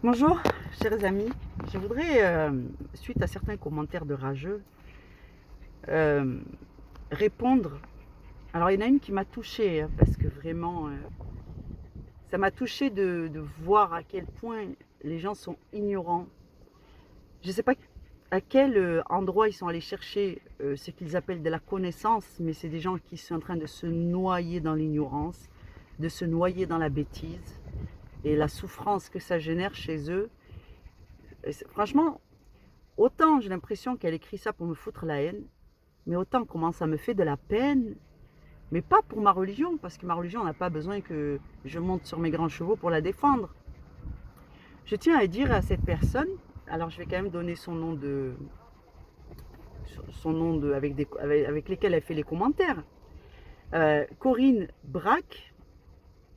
Bonjour, chers amis. Je voudrais, suite à certains commentaires de rageux, euh, répondre. Alors, il y en a une qui m'a touchée, hein, parce que vraiment, ça m'a touchée de voir à quel point les gens sont ignorants. Je ne sais pas à quel endroit ils sont allés chercher ce qu'ils appellent de la connaissance, mais c'est des gens qui sont en train de se noyer dans l'ignorance, de se noyer dans la bêtise et la souffrance que ça génère chez eux. Franchement, autant j'ai l'impression qu'elle écrit ça pour me foutre la haine, mais autant comment ça me fait de la peine, mais pas pour ma religion, parce que ma religion n'a pas besoin que je monte sur mes grands chevaux pour la défendre. Je tiens à dire à cette personne, alors je vais quand même donner avec lesquels elle fait les commentaires. Corinne Braque,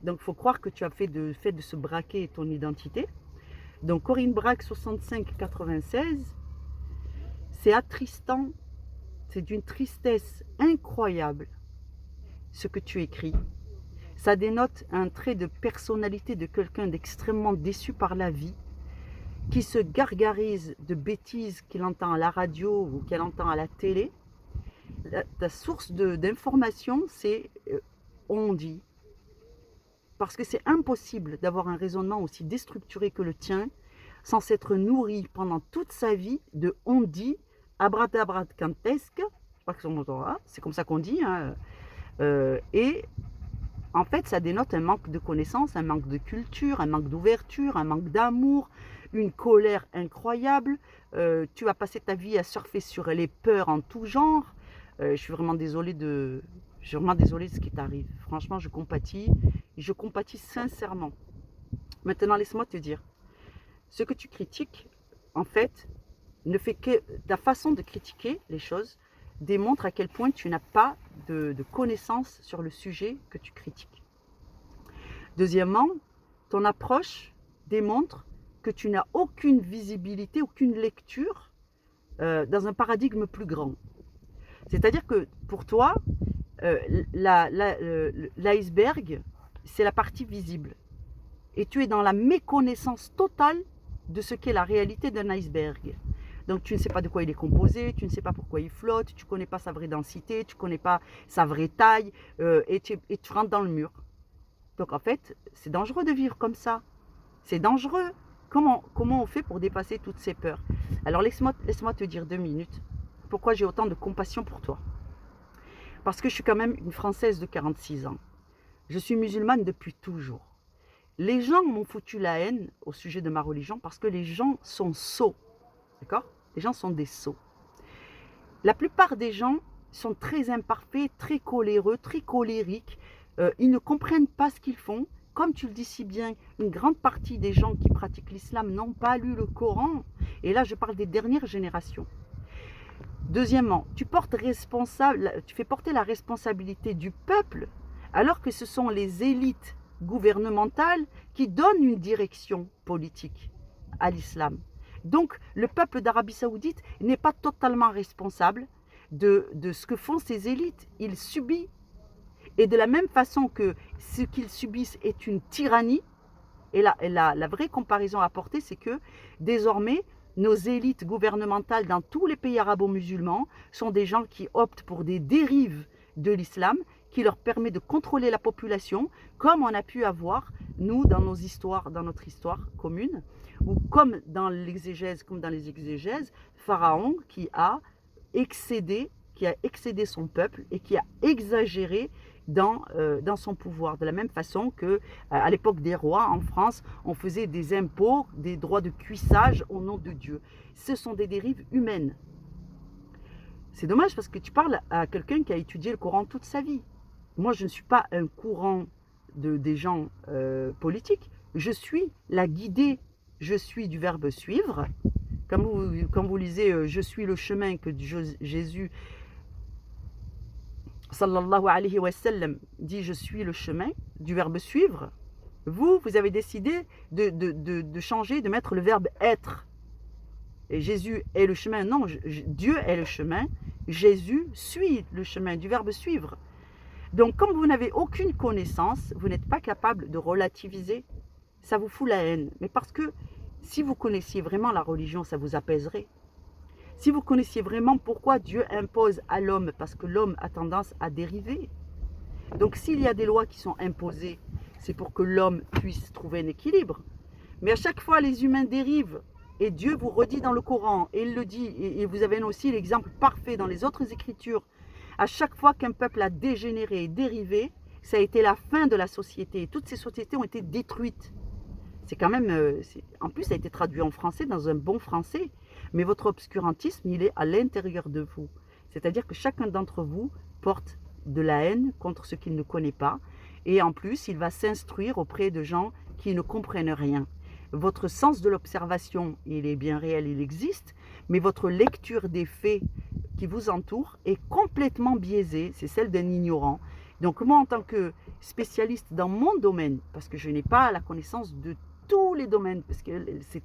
donc il faut croire que tu as fait de se braquer ton identité. Donc Corinne Braque 6596, c'est attristant. C'est d'une tristesse incroyable ce que tu écris. Ça dénote un trait de personnalité de quelqu'un d'extrêmement déçu par la vie, qui se gargarise de bêtises qu'il entend à la radio ou qu'elle entend à la télé. Ta source d'information, c'est on dit. Parce que c'est impossible d'avoir un raisonnement aussi déstructuré que le tien sans s'être nourri pendant toute sa vie de on dit abracadabrantesque. C'est comme ça qu'on dit, hein. Et en fait, ça dénote un manque de connaissances, un manque de culture, un manque d'ouverture, un manque d'amour, une colère incroyable. Tu vas passer ta vie à surfer sur les peurs en tout genre. Je suis vraiment désolée je suis vraiment désolée de ce qui t'arrive. Franchement, je compatis sincèrement. Maintenant, laisse-moi te dire, ce que tu critiques, en fait, ne fait que ta façon de critiquer les choses démontre à quel point tu n'as pas de connaissances sur le sujet que tu critiques. Deuxièmement, ton approche démontre que tu n'as aucune visibilité, aucune lecture dans un paradigme plus grand. C'est-à-dire que pour toi, l'iceberg, c'est la partie visible. Et tu es dans la méconnaissance totale de ce qu'est la réalité d'un iceberg. Donc tu ne sais pas de quoi il est composé, tu ne sais pas pourquoi il flotte, tu ne connais pas sa vraie densité, tu ne connais pas sa vraie taille, et tu rentres dans le mur. Donc en fait, c'est dangereux de vivre comme ça. C'est dangereux. Comment on fait pour dépasser toutes ces peurs? Alors laisse-moi te dire 2 minutes pourquoi j'ai autant de compassion pour toi. Parce que je suis quand même une Française de 46 ans. Je suis musulmane depuis toujours. Les gens m'ont foutu la haine au sujet de ma religion parce que les gens sont sots. D'accord? Les gens sont des sots. La plupart des gens sont très imparfaits, très coléreux, très colériques. Ils ne comprennent pas ce qu'ils font. Comme tu le dis si bien, une grande partie des gens qui pratiquent l'islam n'ont pas lu le Coran. Et là, je parle des dernières générations. Deuxièmement, tu fais porter la responsabilité du peuple alors que ce sont les élites gouvernementales qui donnent une direction politique à l'islam. Donc, le peuple d'Arabie Saoudite n'est pas totalement responsable de ce que font ces élites. Il subit. Et de la même façon que ce qu'ils subissent est une tyrannie, et la vraie comparaison à apporter, c'est que désormais, nos élites gouvernementales dans tous les pays arabo-musulmans sont des gens qui optent pour des dérives de l'islam qui leur permet de contrôler la population, comme on a pu avoir, nous, dans notre histoire commune, ou comme dans les exégèses, Pharaon qui a excédé son peuple et qui a exagéré dans son pouvoir. De la même façon que à l'époque des rois en France, on faisait des impôts, des droits de cuissage au nom de Dieu. Ce sont des dérives humaines. C'est dommage parce que tu parles à quelqu'un qui a étudié le Coran toute sa vie. Moi, je ne suis pas un courant des gens politiques. Je suis la guidée. Je suis du verbe suivre. Comme vous lisez, je suis le chemin que Jésus sallallahu alayhi wa sallam dit je suis le chemin, du verbe suivre. Vous avez décidé de changer, de mettre le verbe être. Et Jésus est le chemin. Non, Dieu est le chemin. Jésus suit le chemin, du verbe suivre. Donc, comme vous n'avez aucune connaissance, vous n'êtes pas capable de relativiser. Ça vous fout la haine. Mais parce que Si vous connaissiez vraiment la religion, ça vous apaiserait. Si vous connaissiez vraiment pourquoi Dieu impose à l'homme, parce que l'homme a tendance à dériver. Donc s'il y a des lois qui sont imposées, c'est pour que l'homme puisse trouver un équilibre. Mais à chaque fois, les humains dérivent. Et Dieu vous redit dans le Coran, et il le dit, et vous avez aussi l'exemple parfait dans les autres écritures. À chaque fois qu'un peuple a dégénéré et dérivé, ça a été la fin de la société. Toutes ces sociétés ont été détruites. C'est quand même, en plus, ça a été traduit en français dans un bon français. Mais votre obscurantisme, il est à l'intérieur de vous. C'est-à-dire que chacun d'entre vous porte de la haine contre ce qu'il ne connaît pas. Et en plus, il va s'instruire auprès de gens qui ne comprennent rien. Votre sens de l'observation, il est bien réel, il existe, mais votre lecture des faits qui vous entourent est complètement biaisée. C'est celle d'un ignorant. Donc moi, en tant que spécialiste dans mon domaine, parce que je n'ai pas la connaissance de tous les domaines, parce que c'est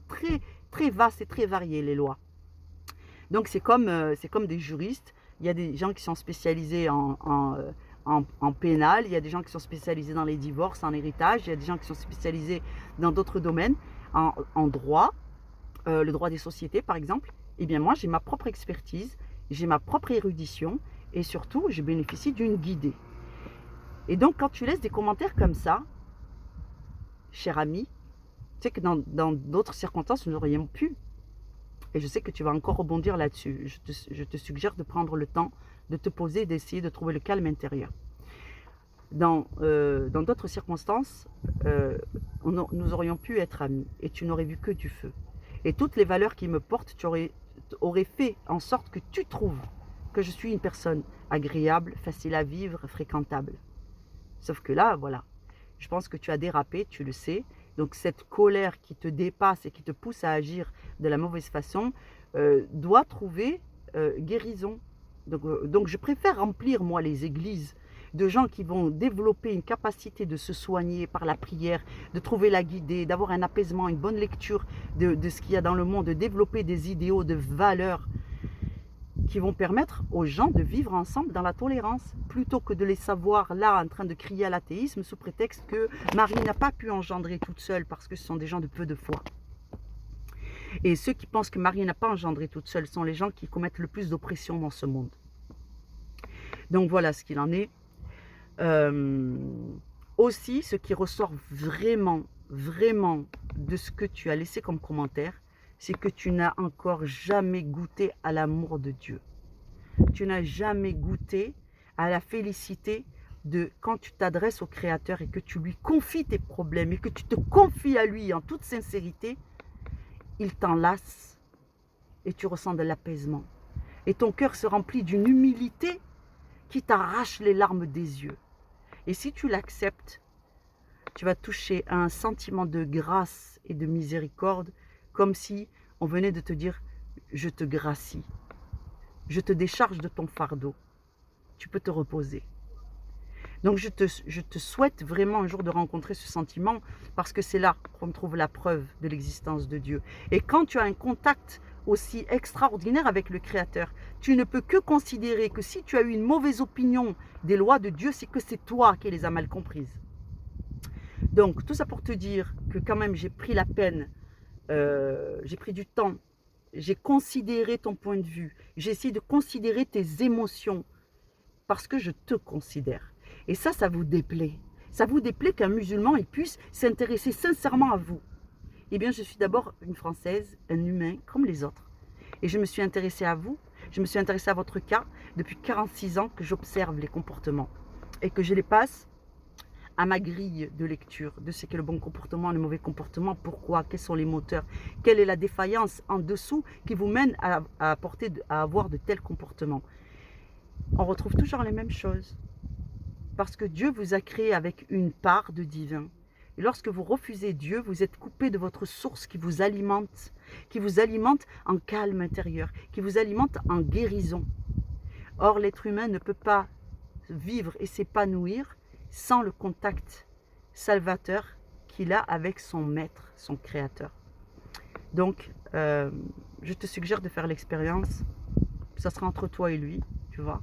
très vaste et très varié, les lois. Donc c'est comme des juristes. Il y a des gens qui sont spécialisés en pénal, il y a des gens qui sont spécialisés dans les divorces, en héritage, il y a des gens qui sont spécialisés dans d'autres domaines, en droit, le droit des sociétés par exemple. Eh bien moi, j'ai ma propre expertise, j'ai ma propre érudition, et surtout, je bénéficie d'une guidée. Et donc, quand tu laisses des commentaires comme ça, cher ami, tu sais que dans d'autres circonstances, nous aurions pu. Et je sais que tu vas encore rebondir là-dessus. Je te suggère de prendre le temps de te poser, d'essayer de trouver le calme intérieur. Dans d'autres circonstances, nous aurions pu être amis et tu n'aurais vu que du feu. Et toutes les valeurs qui me portent, tu aurais fait en sorte que tu trouves que je suis une personne agréable, facile à vivre, fréquentable. Sauf que là, voilà, je pense que tu as dérapé, tu le sais. Donc cette colère qui te dépasse et qui te pousse à agir de la mauvaise façon doit trouver guérison. Donc je préfère remplir, moi, les églises de gens qui vont développer une capacité de se soigner par la prière, de trouver la guidée, d'avoir un apaisement, une bonne lecture de ce qu'il y a dans le monde, de développer des idéaux, de valeurs qui vont permettre aux gens de vivre ensemble dans la tolérance, plutôt que de les savoir là en train de crier à l'athéisme sous prétexte que Marie n'a pas pu engendrer toute seule parce que ce sont des gens de peu de foi. Et ceux qui pensent que Marie n'a pas engendré toute seule sont les gens qui commettent le plus d'oppression dans ce monde. Donc voilà ce qu'il en est. Aussi, ce qui ressort vraiment de ce que tu as laissé comme commentaire, c'est que tu n'as encore jamais goûté à l'amour de Dieu. Tu n'as jamais goûté à la félicité de quand tu t'adresses au Créateur et que tu lui confies tes problèmes et que tu te confies à lui en toute sincérité, il t'enlace et tu ressens de l'apaisement. Et ton cœur se remplit d'une humilité qui t'arrache les larmes des yeux. Et si tu l'acceptes, tu vas toucher à un sentiment de grâce et de miséricorde, comme si on venait de te dire « je te gracie, je te décharge de ton fardeau, tu peux te reposer ». Donc je te souhaite vraiment un jour de rencontrer ce sentiment, parce que c'est là qu'on trouve la preuve de l'existence de Dieu. Et quand tu as un contact aussi extraordinaire avec le Créateur, tu ne peux que considérer que si tu as eu une mauvaise opinion des lois de Dieu, c'est que c'est toi qui les as mal comprises. Donc tout ça pour te dire que quand même j'ai pris la peine, j'ai pris du temps, j'ai considéré ton point de vue, j'ai essayé de considérer tes émotions, parce que je te considère. Et ça vous déplaît. Ça vous déplaît qu'un musulman il puisse s'intéresser sincèrement à vous. Eh bien, je suis d'abord une Française, un humain comme les autres. Et je me suis intéressée à vous, je me suis intéressée à votre cas depuis 46 ans que j'observe les comportements et que je les passe à ma grille de lecture de ce qu'est le bon comportement, le mauvais comportement, pourquoi, quels sont les moteurs, quelle est la défaillance en dessous qui vous mène à avoir de tels comportements. On retrouve toujours les mêmes choses. Parce que Dieu vous a créé avec une part de divin. Et lorsque vous refusez Dieu, vous êtes coupé de votre source qui vous alimente en calme intérieur, qui vous alimente en guérison. Or, l'être humain ne peut pas vivre et s'épanouir sans le contact salvateur qu'il a avec son maître, son créateur. Donc, je te suggère de faire l'expérience. Ça sera entre toi et lui, tu vois.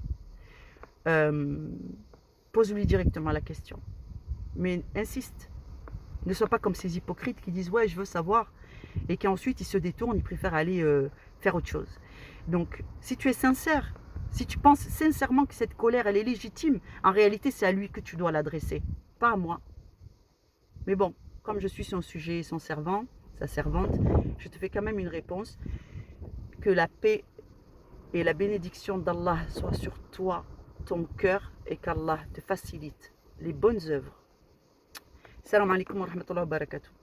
Pose-lui directement la question. Mais insiste. Ne sois pas comme ces hypocrites qui disent « Ouais, je veux savoir. et qu'ensuite il se détourne, il préfère aller faire autre chose. Donc, si tu es sincère, si tu penses sincèrement que cette colère, elle est légitime, en réalité, c'est à lui que tu dois l'adresser, pas à moi. Mais bon, comme je suis son sujet, son servant, sa servante, je te fais quand même une réponse. Que la paix et la bénédiction d'Allah soient sur toi, ton cœur, et qu'Allah te facilite les bonnes œuvres. Salam alaikum wa rahmatullahi wa barakatuh.